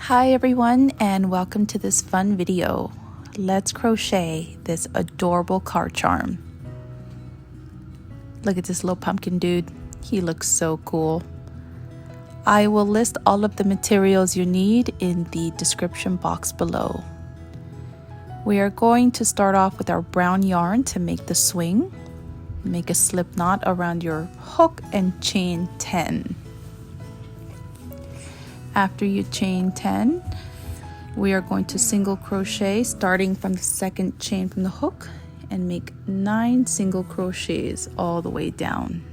Hi everyone, and welcome to this fun video. Let's crochet this adorable car charm. Look at this little pumpkin dude. He looks so cool. I will list all of the materials you need in the description box below. We are going to start off with our brown yarn to make the swing. Make a slip knot around your hook and chain 10. After you chain 10, we are going to single crochet starting from the second chain from the hook and make 9 single crochets all the way down.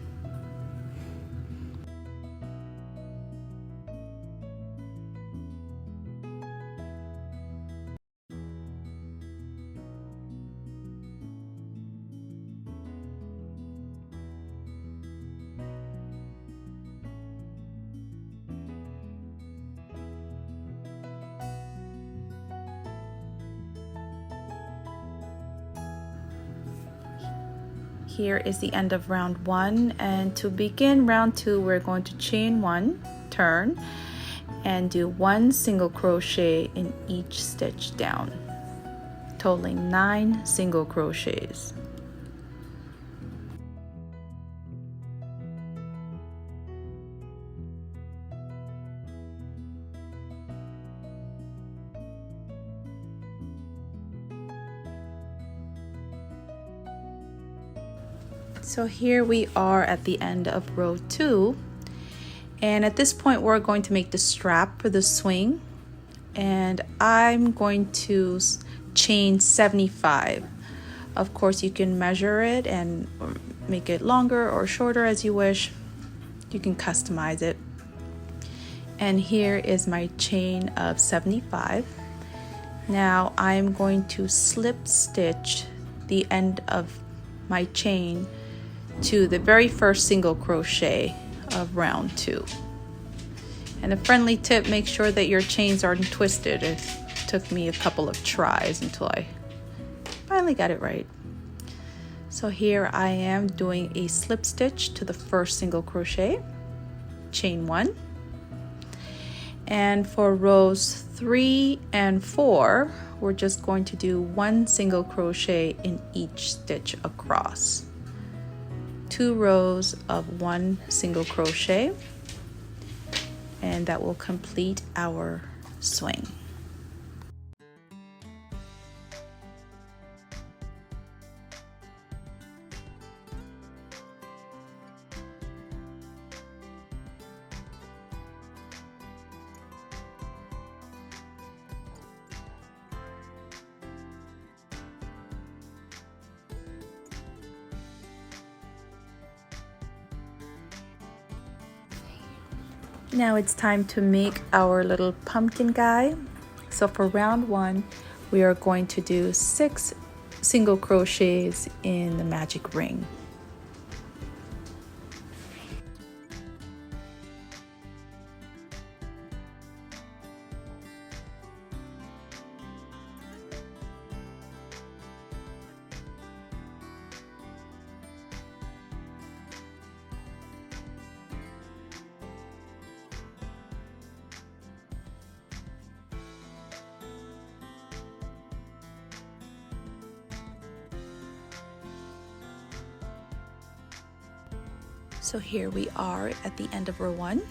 Here is the end of round 1, and to begin round 2 we're going to chain 1, turn, and do 1 single crochet in each stitch down, totaling 9 single crochets. So here we are at the end of row 2, and at this point we're going to make the strap for the swing, and I'm going to chain 75. Of course you can measure it and make it longer or shorter as you wish. You can customize it. And here is my chain of 75. Now I'm going to slip stitch the end of my chain to the very first single crochet of round 2. And a friendly tip, make sure that your chains aren't twisted. It took me a couple of tries until I finally got it right. So here I am doing a slip stitch to the first single crochet, chain 1. And for rows 3 and 4, we're just going to do 1 single crochet in each stitch across. 2 rows of 1 single crochet, and that will complete our swing. Now it's time to make our little pumpkin guy. So for round 1, we are going to do 6 single crochets in the magic ring. So here we are at the end of row 1.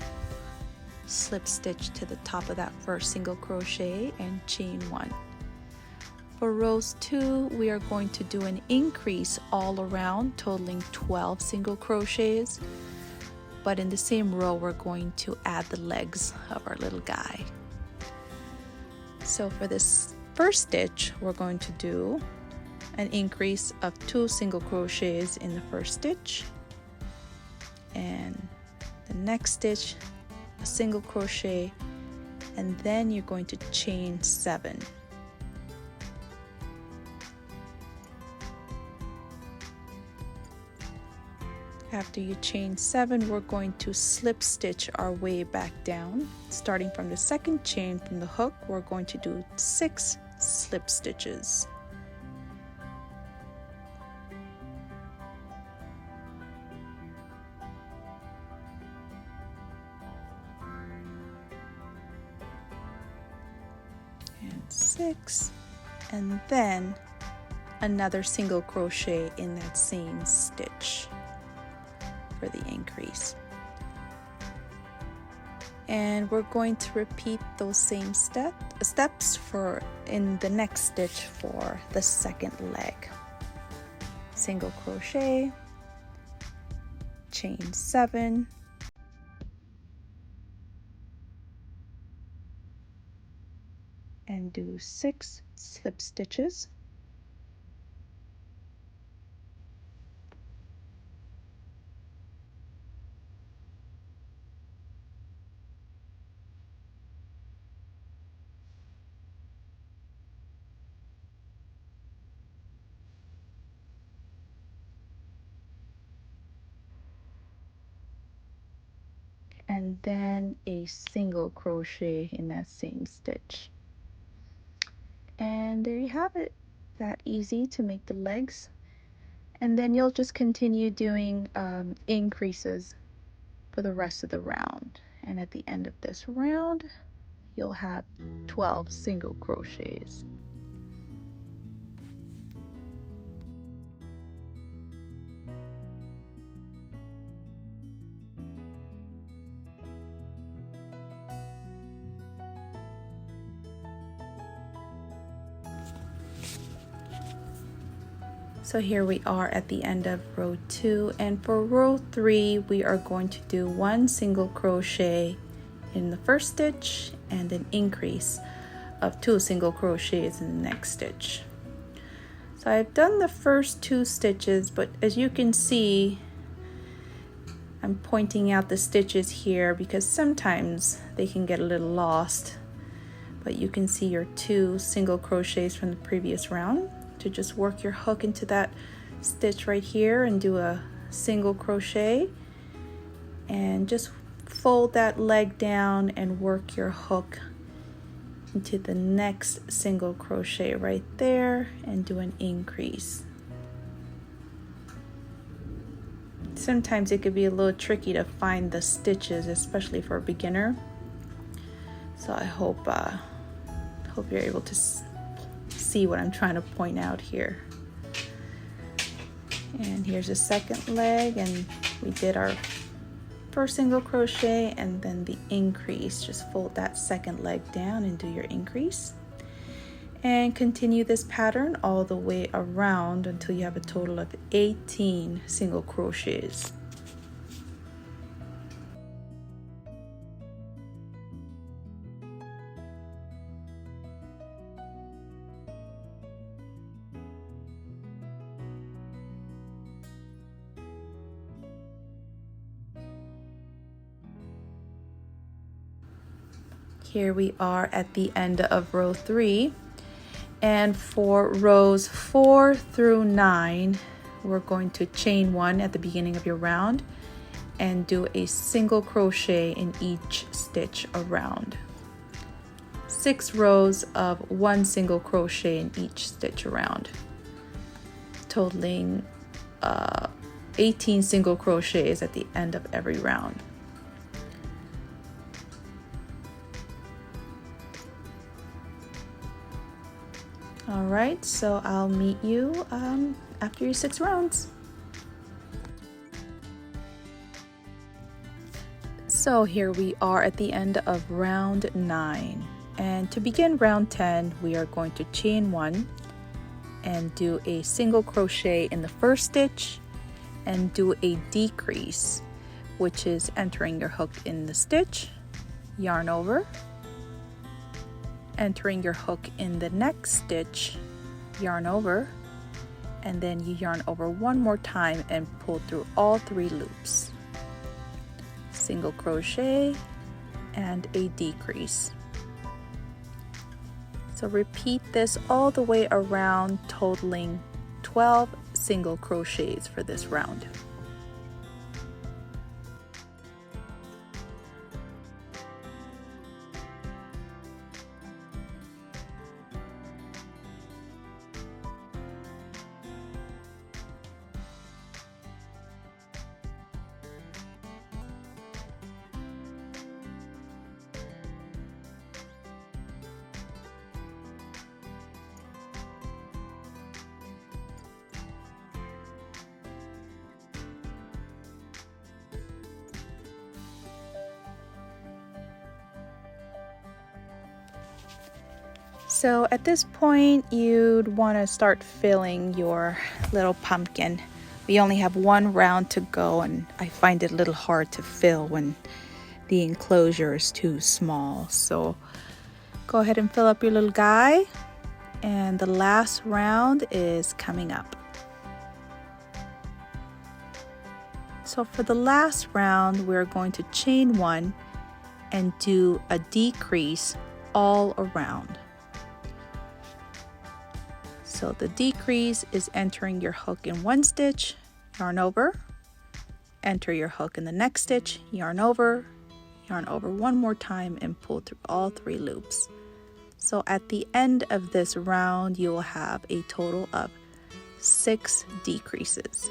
Slip stitch to the top of that first single crochet and chain 1. For rows 2, we are going to do an increase all around, totaling 12 single crochets. But in the same row, we're going to add the legs of our little guy. So for this first stitch, we're going to do an increase of 2 single crochets in the first stitch, and the next stitch a single crochet, and then you're going to chain 7. After you chain 7, we're going to slip stitch our way back down. Starting from the second chain from the hook, we're going to do 6 slip stitches. and 6, and then another single crochet in that same stitch for the increase. And we're going to repeat those same steps for in the next stitch for the second leg. Single crochet, chain 7, and do 6 slip stitches. And then a single crochet in that same stitch. And there you have it. That easy to make the legs. And then you'll just continue doing increases for the rest of the round. And at the end of this round, you'll have 12 single crochets. So here we are at the end of row 2, and for row 3 we are going to do 1 single crochet in the first stitch and an increase of 2 single crochets in the next stitch. So I've done the first 2 stitches, but as you can see, I'm pointing out the stitches here because sometimes they can get a little lost, but you can see your 2 single crochets from the previous round. To just work your hook into that stitch right here and do a single crochet, and just fold that leg down and work your hook into the next single crochet right there and do an increase. Sometimes it could be a little tricky to find the stitches, especially for a beginner, so I hope you're able to see what I'm trying to point out here. And here's a second leg, and we did our first single crochet and then the increase. Just fold that second leg down and do your increase, and continue this pattern all the way around until you have a total of 18 single crochets. Here we are at the end of row 3, and for rows 4 through 9 we're going to chain 1 at the beginning of your round and do a single crochet in each stitch around. 6 rows of 1 single crochet in each stitch around, totaling 18 single crochets at the end of every round. All right, so I'll meet you after your 6 rounds. So here we are at the end of round 9. And to begin round 10, we are going to chain 1 and do a single crochet in the first stitch and do a decrease, which is entering your hook in the stitch, yarn over, entering your hook in the next stitch, yarn over, and then you yarn over one more time and pull through all 3 loops. Single crochet and a decrease. So repeat this all the way around, totaling 12 single crochets for this round. So at this point, you'd want to start filling your little pumpkin. We only have one round to go, and I find it a little hard to fill when the enclosure is too small. So go ahead and fill up your little guy, and the last round is coming up. So for the last round, we're going to chain one and do a decrease all around. So the decrease is entering your hook in one stitch, yarn over, enter your hook in the next stitch, yarn over one more time, and pull through all 3 loops. So at the end of this round, you will have a total of 6 decreases.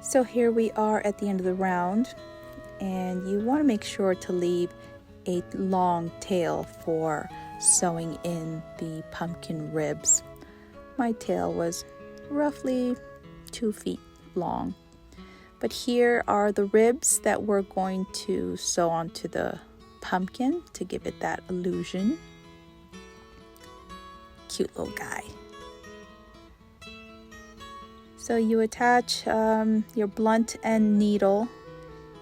So here we are at the end of the round, and you want to make sure to leave a long tail for sewing in the pumpkin ribs. My tail was roughly 2 feet long, but here are the ribs that we're going to sew onto the pumpkin to give it that illusion. Cute little guy. So you attach your blunt end needle,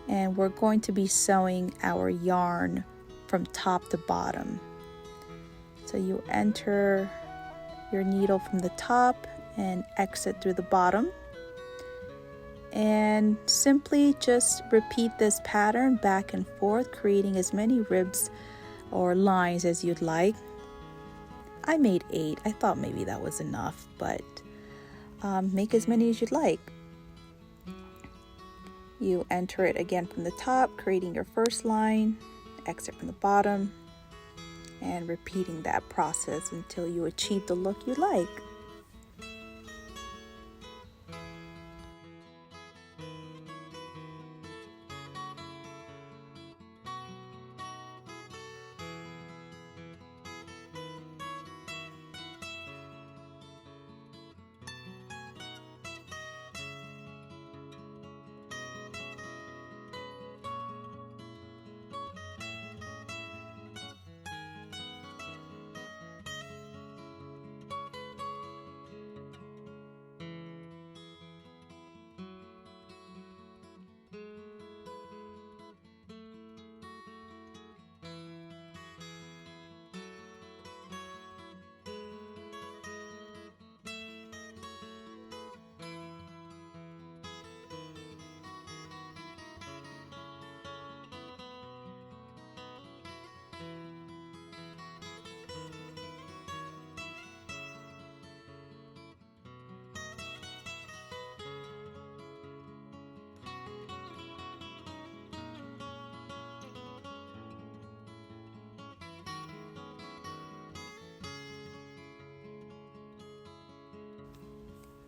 and we're going to be sewing our yarn from top to bottom. So you enter your needle from the top and exit through the bottom. And simply just repeat this pattern back and forth, creating as many ribs or lines as you'd like. I made 8. I thought maybe that was enough, but make as many as you'd like. You enter it again from the top, creating your first line, exit from the bottom, and repeating that process until you achieve the look you like.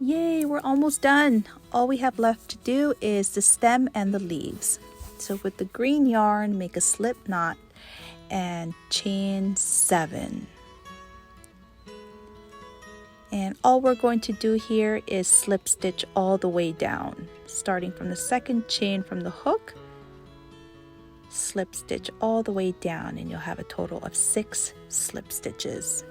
Yay, we're almost done. All we have left to do is the stem and the leaves. So with the green yarn, make a slip knot and chain 7. And all we're going to do here is slip stitch all the way down, starting from the second chain from the hook, slip stitch all the way down, and you'll have a total of 6 slip stitches.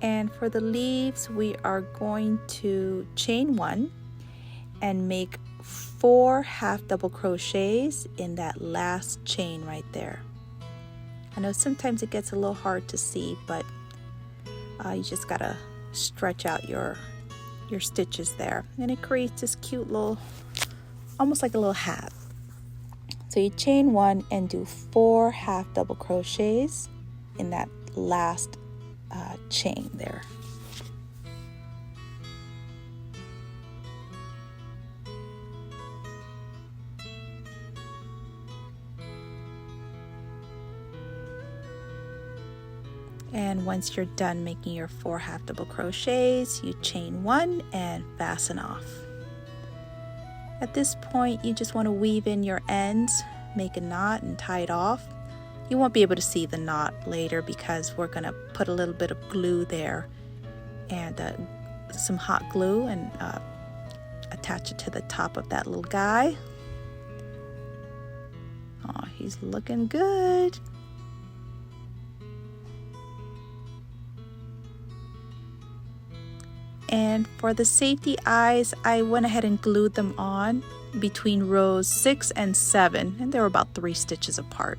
And for the leaves, we are going to chain 1 and make 4 half double crochets in that last chain right there. I know sometimes it gets a little hard to see, but you just gotta stretch out your stitches there, and it creates this cute little, almost like a little hat. So you chain 1 and do 4 half double crochets in that last chain there. And once you're done making your 4 half double crochets, you chain 1 and fasten off. At this point, you just want to weave in your ends, make a knot and tie it off. You won't be able to see the knot later because we're going to put a little bit of glue there and some hot glue and attach it to the top of that little guy. Oh, he's looking good. And for the safety eyes, I went ahead and glued them on between rows 6 and 7, and they were about 3 stitches apart.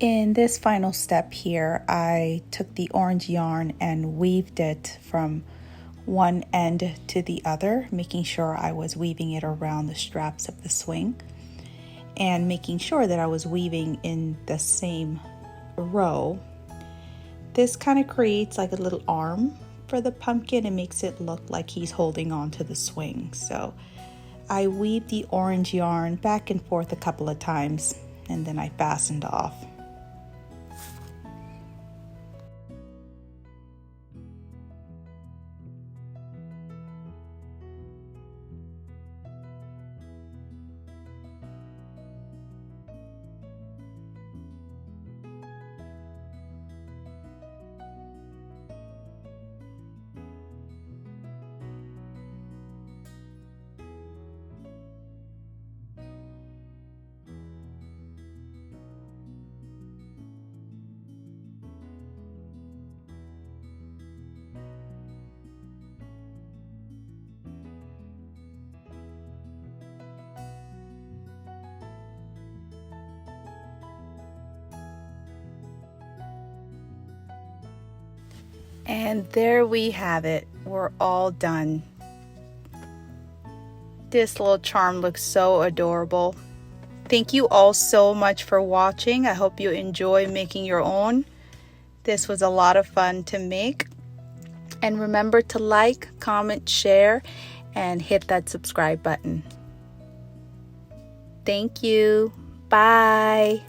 In this final step here, I took the orange yarn and weaved it from one end to the other, making sure I was weaving it around the straps of the swing and making sure that I was weaving in the same row. This kind of creates like a little arm for the pumpkin. It makes it look like he's holding on to the swing. So I weaved the orange yarn back and forth a couple of times and then I fastened off. And there we have it. We're all done. This little charm looks so adorable. Thank you all so much for watching. I hope you enjoy making your own. This was a lot of fun to make. And remember to like, comment, share, and hit that subscribe button. Thank you. Bye.